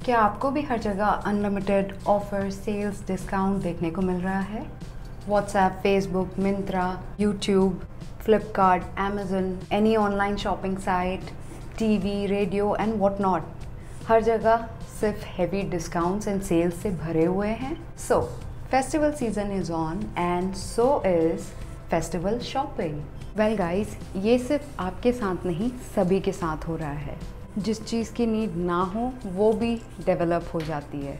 क्या आपको भी हर जगह अनलिमिटेड ऑफर, सेल्स, डिस्काउंट देखने को मिल रहा है? WhatsApp, Facebook, Myntra, YouTube, Flipkart, Amazon, any online shopping site, TV, radio and what not, हर जगह सिर्फ हेवी डिस्काउंट्स एंड सेल्स से भरे हुए हैं। So festival season is on and so is festival shopping. Well guys, ये सिर्फ आपके साथ नहीं, सभी के साथ हो रहा है। जिस चीज़ की नीड ना हो वो भी डेवलप हो जाती है।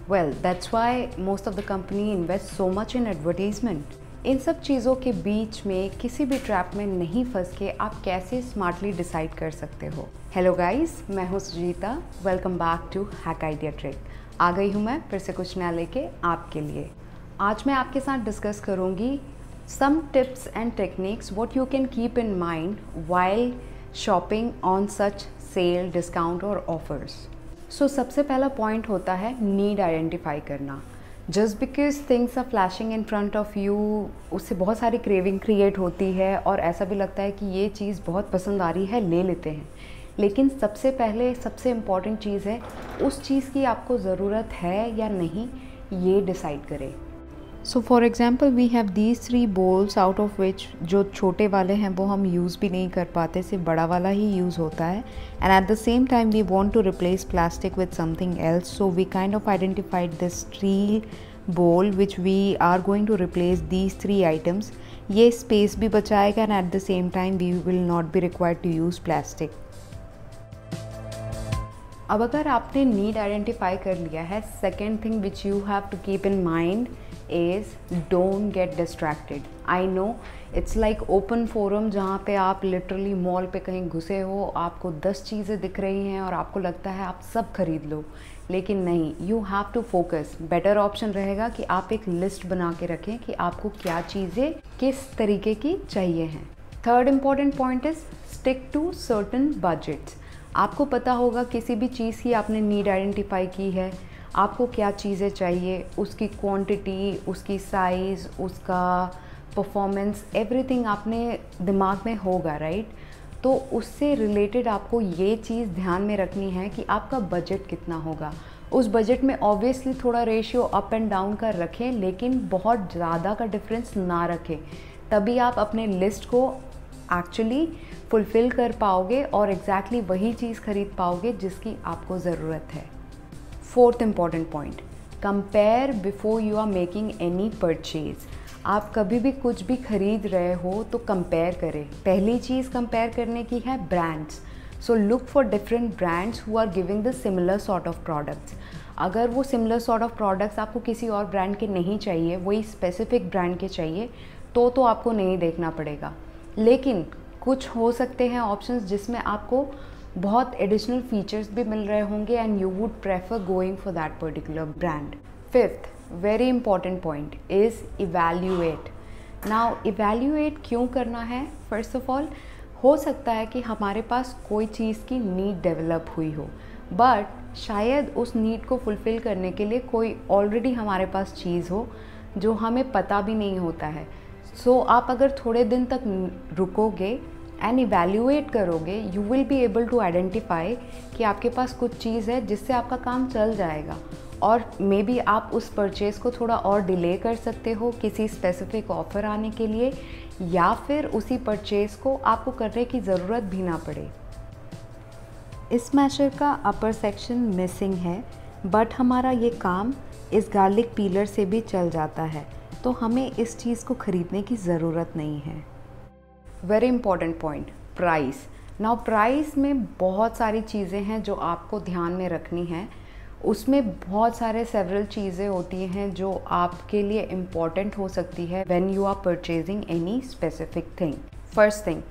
Well that's why most of the company invest so much in advertisement. इन सब चीज़ों के बीच में किसी भी ट्रैप में नहीं फंस के आप कैसे स्मार्टली डिसाइड कर सकते हो। हेलो गाइस, मैं हूँ Sujita. Welcome back to hack idea trick. आ गई हूँ मैं फिर से कुछ नया लेके आपके लिए। आज मैं आपके साथ डिस्कस करूँगी some tips and techniques what you can keep in mind while shopping on such sale, discount और offers. So सबसे पहला पॉइंट होता है नीड आइडेंटिफाई करना। Just because things are flashing in front of you, उससे बहुत सारी क्रेविंग क्रिएट होती है और ऐसा भी लगता है कि ये चीज़ बहुत पसंद आ रही है, ले लेते हैं। लेकिन सबसे पहले सबसे इम्पॉर्टेंट चीज़ है उस चीज़ की आपको ज़रूरत है या नहीं, ये डिसाइड करें। So for example we have these 3 bowls out of which जो छोटे वाले हैं वो हम यूज़ भी नहीं कर पाते, सिर्फ बड़ा वाला ही यूज़ होता है। And at the same time we want to replace plastic with something else, so we kind of identified this steel bowl which we are going to replace these 3 items. ये स्पेस भी बचाएगा and at the same time we will not be required to use plastic. अब अगर आपने need identify कर लिया है, second thing which you have to keep in mind is don't get distracted. I know it's like open forum जहाँ पे आप literally mall पे कहीं घुसे हो, आपको 10 चीज़ें दिख रही हैं और आपको लगता है आप सब खरीद लो, लेकिन नहीं, you have to focus. Better option रहेगा कि आप एक लिस्ट बना के रखें कि आपको क्या चीज़ें किस तरीके की चाहिए हैं। Third important point is stick to certain budgets. आपको पता होगा किसी भी चीज़ की आपने नीड आइडेंटिफाई की है, आपको क्या चीज़ें चाहिए, उसकी क्वांटिटी, उसकी साइज़, उसका परफॉर्मेंस, एवरीथिंग आपने दिमाग में होगा, राइट? तो उससे रिलेटेड आपको ये चीज़ ध्यान में रखनी है कि आपका बजट कितना होगा। उस बजट में ऑब्वियसली थोड़ा रेशियो अप एंड डाउन का रखें, लेकिन बहुत ज़्यादा का डिफरेंस ना रखें, तभी आप अपने लिस्ट को एक्चुअली फुलफ़िल कर पाओगे और एग्जैक्टली वही चीज़ खरीद पाओगे जिसकी आपको ज़रूरत है। Fourth important point, compare before you are making any purchase. आप कभी भी कुछ भी खरीद रहे हो तो कंपेयर करें। पहली चीज़ कंपेयर करने की है brands. So look for different brands who are giving the similar sort of products. अगर वो सिमिलर सॉर्ट ऑफ प्रोडक्ट्स आपको किसी और ब्रांड के नहीं चाहिए, वही स्पेसिफिक ब्रांड के चाहिए, तो आपको नहीं देखना पड़ेगा। लेकिन कुछ हो सकते हैं ऑप्शंस जिसमें आपको बहुत एडिशनल फीचर्स भी मिल रहे होंगे and you would prefer going for that particular brand. Fifth very important point is evaluate. Now evaluate क्यों करना है? फर्स्ट ऑफ ऑल, हो सकता है कि हमारे पास कोई चीज़ की नीड डेवलप हुई हो, बट शायद उस नीड को फुलफ़िल करने के लिए कोई ऑलरेडी हमारे पास चीज़ हो जो हमें पता भी नहीं होता है। सो आप अगर थोड़े दिन तक रुकोगे एंड इवैल्यूएट करोगे, you will be able to identify कि आपके पास कुछ चीज़ है जिससे आपका काम चल जाएगा और मे बी आप उस परचेज़ को थोड़ा और डिले कर सकते हो किसी स्पेसिफिक ऑफ़र आने के लिए, या फिर उसी परचेज़ को आपको करने की ज़रूरत भी ना पड़े। इस मैशर का अपर सेक्शन मिसिंग है, बट हमारा ये काम इस गार्लिक पीलर से भी चल जाता है, तो हमें इस चीज़ को ख़रीदने की ज़रूरत नहीं है। Very important point, price. Now price में बहुत सारी चीज़ें हैं जो आपको ध्यान में रखनी है। उसमें बहुत सारे सेवरल चीज़ें होती हैं जो आपके लिए इम्पॉर्टेंट हो सकती है when you are purchasing any specific thing. First thing,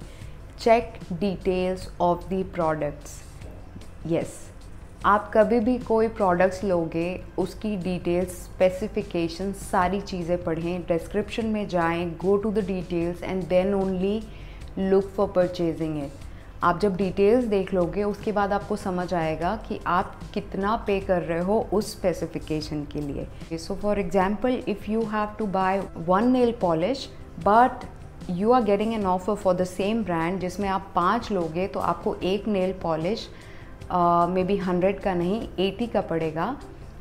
check details of the products. Yes, आप कभी भी कोई प्रोडक्ट्स लोगे, उसकी डिटेल्स, स्पेसिफिकेशन, सारी चीज़ें पढ़ें, डिस्क्रिप्शन में जाएं, go to the details and then only look for purchasing it. आप जब डिटेल्स देख लोगे उसके बाद आपको समझ आएगा कि आप कितना पे कर रहे हो उस स्पेसिफिकेशन के लिए। So for example, if you have to buy 1 nail polish but you are getting an offer for the same brand जिसमें आप 5 लोगे तो आपको 1 नेल पॉलिश मे बी 100 का नहीं 80 का पड़ेगा,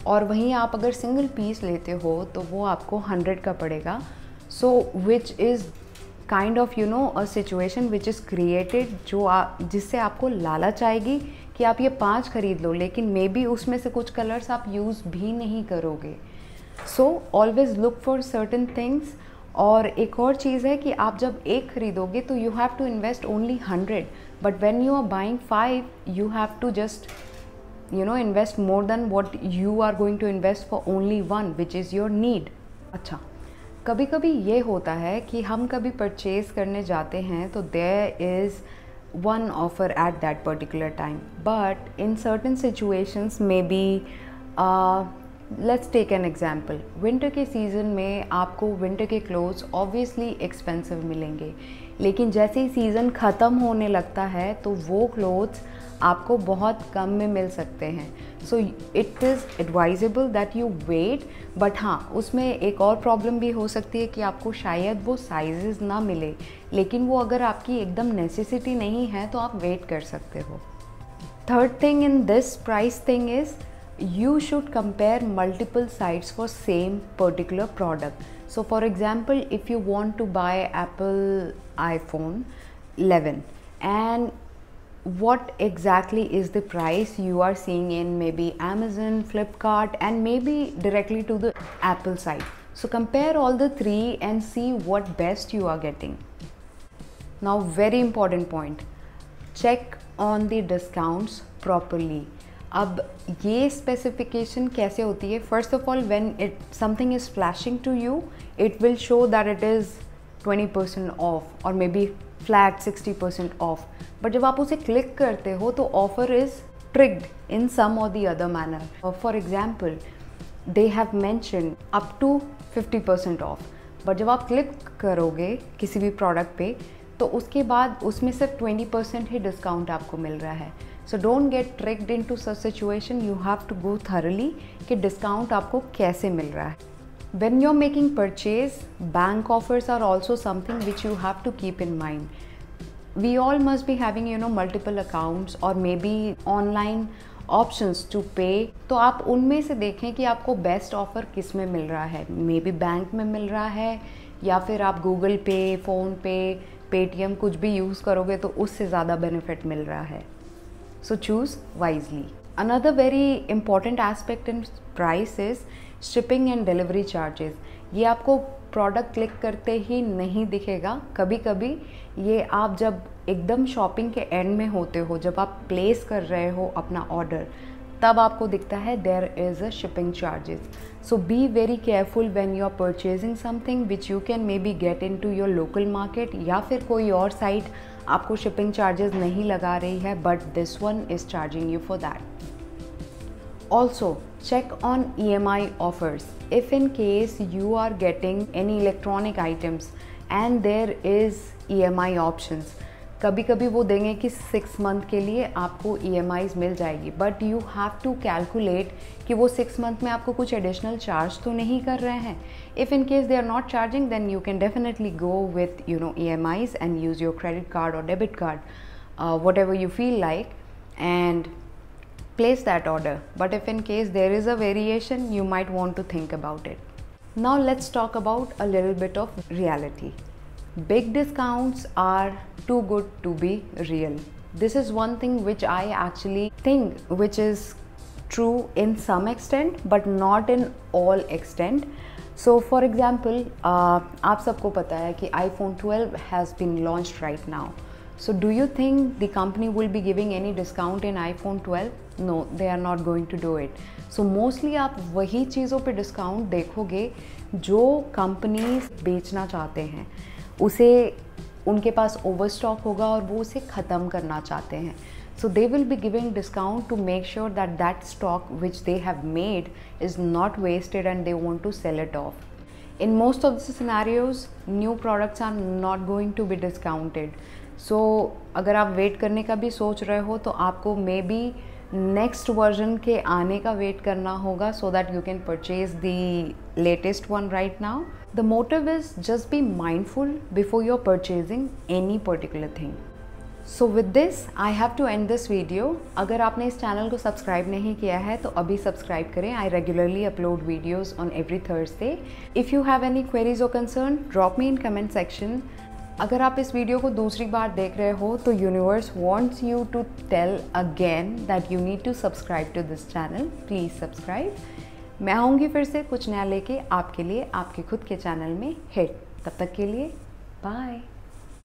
और वहीं आप अगर सिंगल पीस लेते हो तो वो आपको 100 का पड़ेगा. So which is kind of a situation which is created, जिससे आपको लालच आएगी कि आप ये 5 खरीद लो, लेकिन मे बी उसमें से कुछ कलर्स आप यूज़ भी नहीं करोगे. So always look for certain things. और एक और चीज़ है कि आप जब एक खरीदोगे तो you have to invest only 100, but when you are buying 5 you have to just invest more than what you are going to invest for only one, which is your need. अच्छा, कभी कभी ये होता है कि हम कभी परचेज़ करने जाते हैं तो there is one offer at that particular time, but in certain situations maybe let's take an example. Winter के सीज़न में आपको विंटर के क्लोथ्स ऑब्वियसली एक्सपेंसिव मिलेंगे, लेकिन जैसे ही सीज़न ख़त्म होने लगता है तो वो क्लोथ्स आपको बहुत कम में मिल सकते हैं. So it is advisable that you wait. But हाँ, उसमें एक और प्रॉब्लम भी हो सकती है कि आपको शायद वो साइजेस ना मिले, लेकिन वो अगर आपकी एकदम नेसेसिटी नहीं है तो आप वेट कर सकते हो. Third thing in this price thing is you should compare multiple sites for same particular product. So for example, if you want to buy Apple iPhone 11 and what exactly is the price you are seeing in maybe Amazon, Flipkart and maybe directly to the Apple site. So compare all the three and see what best you are getting. Now very important point, check on the discounts properly. अब ये specification कैसे होती है? First of all when something is flashing to you it will show that it is 20% off or maybe flat 60% off. But जब आप उसे click करते हो तो offer is triggered in some or the other manner. For example they have mentioned up to 50% off, but जब आप click करोगे किसी भी प्रोडक्ट पे तो उसके बाद उसमें सिर्फ 20% ही डिस्काउंट आपको मिल रहा है. So don't get tricked into such situation. You have to go thoroughly कि डिस्काउंट आपको कैसे मिल रहा है. When you are making purchase, bank offers are also something which you have to keep in mind. We all must be having multiple accounts or maybe online options to pay. तो आप उनमें से देखें कि आपको best offer किस में मिल रहा है. मे बी बैंक में मिल रहा है या फिर आप गूगल पे, फ़ोन पे, पेटीएम कुछ भी यूज़ करोगे तो उससे ज़्यादा बेनिफिट मिल रहा है. So choose wisely. Another very important aspect in price is shipping and delivery charges. ये आपको प्रोडक्ट क्लिक करते ही नहीं दिखेगा. कभी कभी ये आप जब एकदम शॉपिंग के एंड में होते हो, जब आप प्लेस कर रहे हो अपना ऑर्डर, तब आपको दिखता है there is a shipping charges. So be very careful when you are purchasing something which you can maybe get in to your local market या फिर कोई और साइट आपको शिपिंग चार्जेस नहीं लगा रही है, but this one is charging you for that. Also check on EMI offers. If in case you are getting any electronic items and there is EMI options, कभी कभी वो देंगे कि 6 मंथ के लिए आपको EMIs मिल जाएगी, but you have to calculate कि वो 6 मंथ में आपको कुछ एडिशनल चार्ज तो नहीं कर रहे हैं. If in case they are not charging then you can definitely go with EMIs and use your credit card or debit card, whatever you feel like, and place that order. But if in case there is a variation, you might want to think about it. Now let's talk about a little bit of reality. Big discounts are too good to be real. This is one thing which I actually think which is true in some extent but not in all extent. So for example, आप सबको पता है कि iPhone 12 has been launched right now. So do you think the company will be giving any discount in iPhone 12? No, they are not going to do it. So mostly आप वही चीज़ों पे discount देखोगे जो कंपनीज बेचना चाहते हैं. उसे उनके पास ओवर स्टॉक होगा और वो उसे ख़त्म करना चाहते हैं. So they will be giving discount to make sure that that stock which they have made is not wasted and they want to sell it off. In most of the scenarios, new products are not going to be discounted. So अगर आप wait करने का भी सोच रहे हो तो आपको मे बी नेक्स्ट वर्जन के आने का वेट करना होगा so that you can purchase the latest one right now. The motive is just be mindful before you're purchasing any particular thing. So with this I have to end this video. अगर आपने इस channel को subscribe नहीं किया है तो अभी subscribe करें. I regularly upload videos on every Thursday. If you have any queries or concern drop me in comment section. अगर आप इस वीडियो को दूसरी बार देख रहे हो तो universe wants you to tell again that you need to subscribe to this channel. Please subscribe. मैं आऊँगी फिर से कुछ नया लेके आपके लिए आपके खुद के चैनल में हिट. तब तक के लिए बाय.